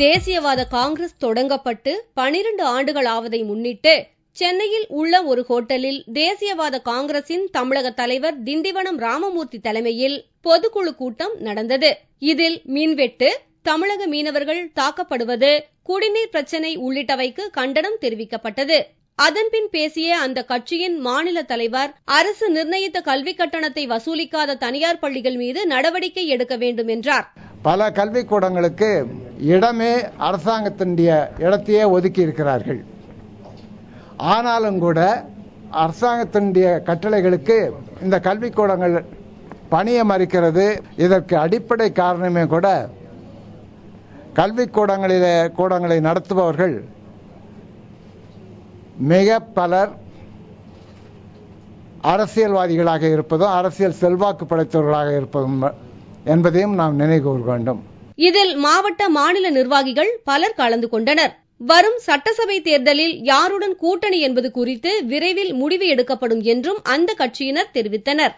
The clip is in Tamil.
தேசியவாத காங்கிரஸ் தொடங்கப்பட்டு 12 ஆண்டுகள் ஆவதை முன்னிட்டு சென்னையில் உள்ள ஒரு ஹோட்டலில் தேசியவாத காங்கிரசின் தமிழக தலைவர் திண்டிவனம் ராமமூர்த்தி தலைமையில் பொதுக்குழு கூட்டம் நடந்தது. இதில் மின்வெட்டு, தமிழக மீனவர்கள் தாக்கப்படுவது, குடிநீர் பிரச்சினை உள்ளிட்டவைக்கு கண்டனம் தெரிவிக்கப்பட்டது. அதன்பின் பேசிய அந்த கட்சியின் மாநில தலைவர், அரசு நிர்ணயித்த கல்வி கட்டணத்தை வசூலிக்காத தனியார் பள்ளிகள் மீது நடவடிக்கை எடுக்க வேண்டும் என்றார். பல கல்விக்கூடங்களுக்கு இடமே அரசாங்கத்தினுடைய இடத்தையே ஒதுக்கி இருக்கிறார்கள். ஆனாலும் கூட அரசாங்கத்தினுடைய கட்டளைகளுக்கு இந்த கல்விக்கூடங்கள் பணியை மறுக்கிறது. இதற்கு அடிப்படை காரணமே கூட கூடங்களை நடத்துபவர்கள் மிக பலர் அரசியல்வாதிகளாக இருப்பதும் அரசியல் செல்வாக்கு படைத்தவர்களாக இருப்பதும் என்பதையும் நாம் நினைவு வேண்டும். இதில் மாவட்ட, மாநில நிர்வாகிகள் பலர் கலந்து கொண்டனர். வரும் சட்டசபை தேர்தலில் யாருடன் கூட்டணி என்பது குறித்து விரைவில் முடிவு எடுக்கப்படும் என்றும் அந்த கட்சியினர் தெரிவித்தனர்.